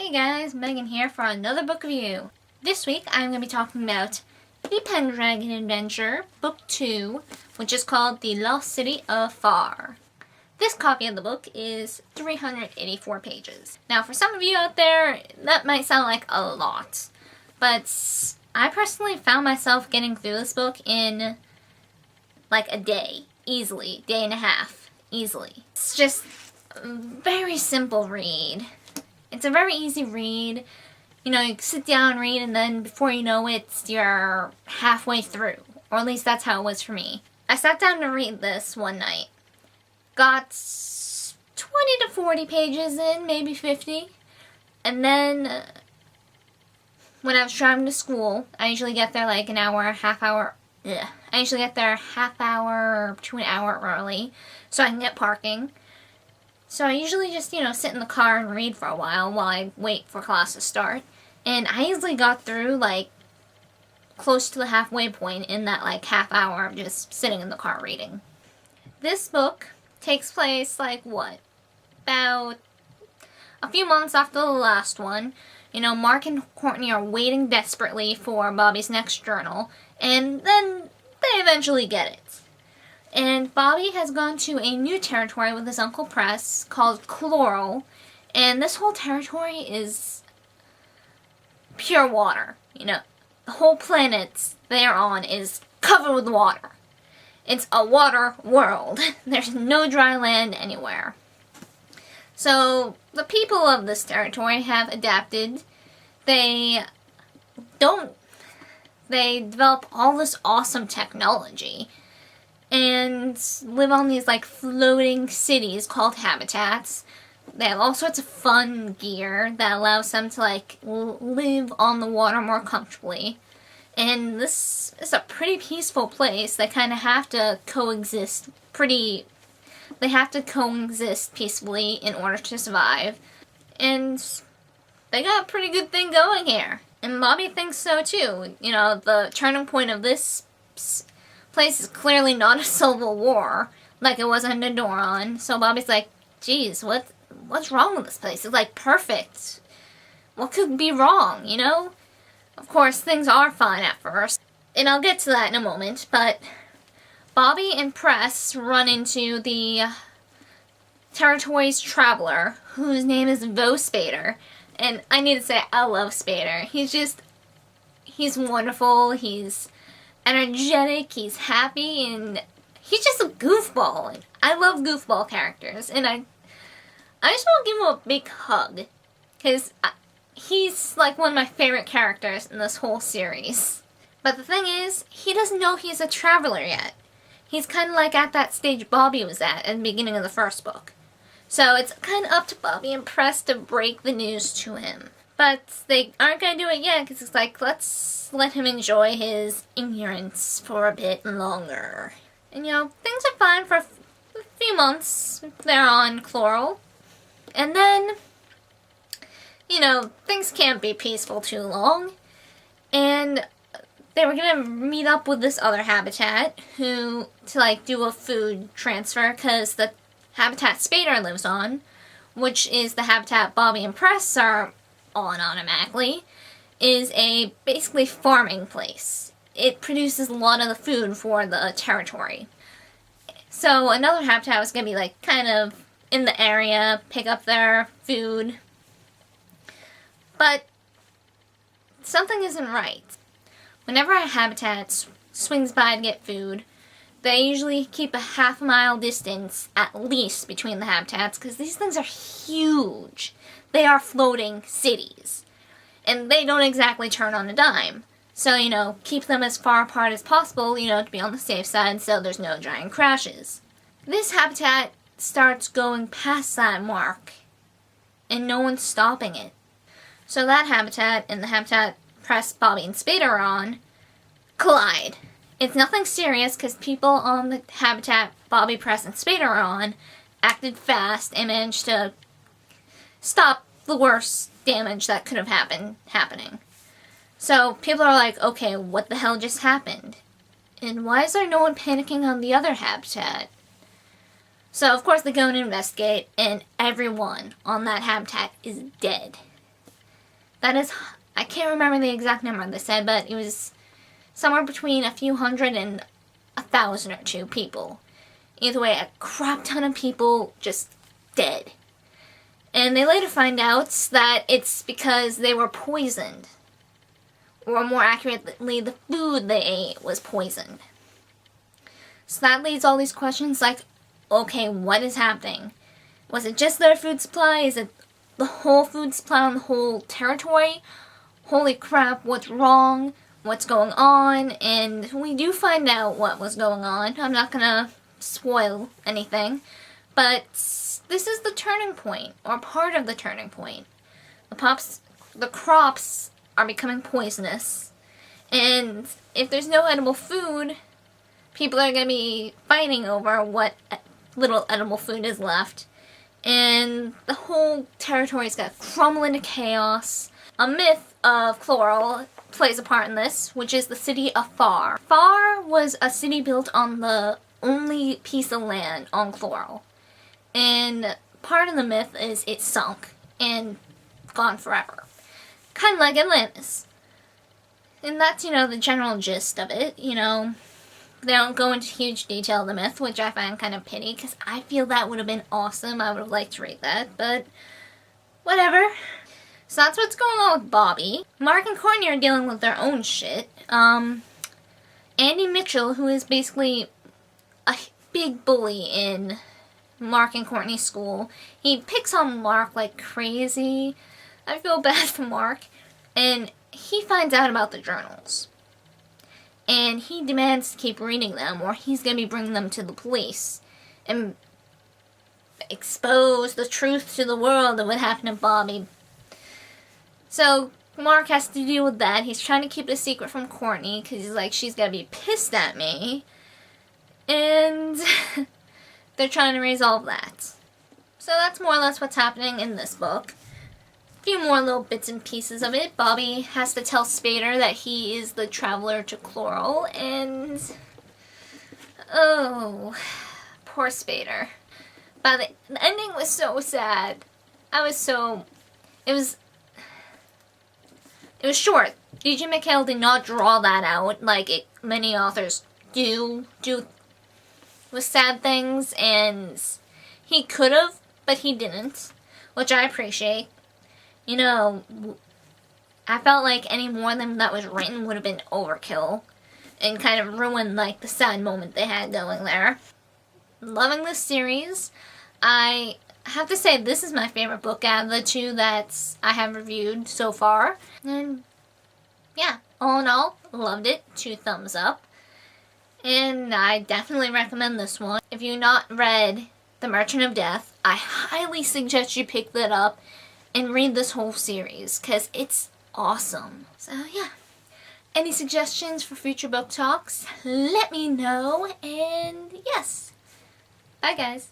Hey guys, Megan here for another book review. This week I'm going to be talking about The Pendragon Adventure, Book 2, which is called The Lost City of Faar. This copy of the book is 384 pages. Now for some of you out there, that might sound like a lot, but I personally found myself getting through this book in like a day, easily, day and a half, easily. It's just a very simple read. It's a very easy read. You know, you sit down and read, and then before you know it, you're halfway through. Or at least that's how it was for me. I sat down to read this one night. Got 20 to 40 pages in, maybe 50. And then, when I was driving to school, I usually get there like an hour, half hour. I usually get there half hour to an hour early, so I can get parking. So I usually just, sit in the car and read for a while I wait for class to start. And I easily got through, like, close to the halfway point in that, like, half hour of just sitting in the car reading. This book takes place, like, about a few months after the last one. You know, Mark and Courtney are waiting desperately for Bobby's next journal, and then they eventually get it. And Bobby has gone to a new territory with his Uncle Press called Chloral, and this whole territory is pure water. You know, the whole planet they're on is covered with water. It's a water world. There's no dry land anywhere. So, the people of this territory have adapted. They develop all this awesome technology and live on these, like, floating cities called habitats. They have all sorts of fun gear that allows them to, like, live on the water more comfortably. And this is a pretty peaceful place. They kind of have to coexist peacefully in order to survive. And they got a pretty good thing going here. And Bobby thinks so too. You know, the turning point of this place is clearly not a civil war like it was in Doran. So Bobby's like, geez, what's wrong with this place? It's like perfect. What could be wrong, you know? Of course, things are fine at first. And I'll get to that in a moment, but Bobby and Press run into the territory's traveler, whose name is Vo Spader. And I need to say, I love Spader. He's wonderful, he's energetic, he's happy, and he's just a goofball. And I love goofball characters, and I just want to give him a big hug, because he's like one of my favorite characters in this whole series. But the thing is, he doesn't know he's a traveler yet. He's kind of like at that stage Bobby was at the beginning of the first book. So it's kind of up to Bobby and Press to break the news to him. But they aren't going to do it yet, because it's like, let's let him enjoy his ignorance for a bit longer. And things are fine for a few months. They're on Chloral. And then, things can't be peaceful too long. And they were going to meet up with this other habitat to do a food transfer, because the habitat Spader lives on, which is the habitat Bobby and Press are on automatically, is a basically farming place. It produces a lot of the food for the territory. So another habitat was going to be like kind of in the area, pick up their food. But something isn't right. Whenever a habitat swings by to get food, they usually keep a half-mile distance at least between the habitats, because these things are huge. They are floating cities. And they don't exactly turn on a dime. So, keep them as far apart as possible, to be on the safe side so there's no giant crashes. This habitat starts going past that mark, and no one's stopping it. So that habitat and the habitat Press, Bobby, and Spader are on collide. It's nothing serious, because people on the habitat Bobby, Press, and Spader are on acted fast and managed to stop the worst damage that could have happening. So people are like, okay, what the hell just happened? And why is there no one panicking on the other habitat? So of course they go and investigate, and everyone on that habitat is dead. That is, I can't remember the exact number they said, but it was somewhere between a few hundred and 1,000 or two people. Either way, a crap ton of people just dead. And they later find out that it's because they were poisoned. Or more accurately, the food they ate was poisoned. So that leads all these questions like, okay, what is happening? Was it just their food supply? Is it the whole food supply on the whole territory? Holy crap, what's wrong? What's going on? And we do find out what was going on. I'm not gonna spoil anything. But this is the turning point, or part of the turning point. The crops are becoming poisonous. And if there's no edible food, people are going to be fighting over what little edible food is left. And the whole territory is going to crumble into chaos. A myth of Chloral plays a part in this, which is the city of Faar. Faar was a city built on the only piece of land on Chloral. And part of the myth is it sunk and gone forever. Kind of like Atlantis. And that's, the general gist of it, They don't go into huge detail of the myth, which I find kind of pity, because I feel that would have been awesome. I would have liked to read that, but whatever. So that's what's going on with Bobby. Mark and Courtney are dealing with their own shit. Andy Mitchell, who is basically a big bully in Mark and Courtney's school, he picks on Mark like crazy. I feel bad for Mark. And he finds out about the journals. And he demands to keep reading them, or he's going to be bringing them to the police. And expose the truth to the world of what happened to Bobby. So Mark has to deal with that. He's trying to keep it a secret from Courtney, because he's like, she's going to be pissed at me. And they're trying to resolve that. So that's more or less what's happening in this book. A few more little bits and pieces of it. Bobby has to tell Spader that he is the traveler to Chloral, and oh, poor Spader. But the ending was so sad. It was short. D.J. MacHale did not draw that out like many authors do with sad things, and he could have, but he didn't, which I appreciate. I felt like any more than that was written would have been overkill and kind of ruined the sad moment they had going there. Loving this series. I have to say this is my favorite book out of the two that I have reviewed so far. And yeah, all in all, loved it. 2 thumbs up. And I definitely recommend this one. If you've not read The Merchant of Death, I highly suggest you pick that up and read this whole series, because it's awesome. So yeah, any suggestions for future book talks, let me know, and yes, bye guys.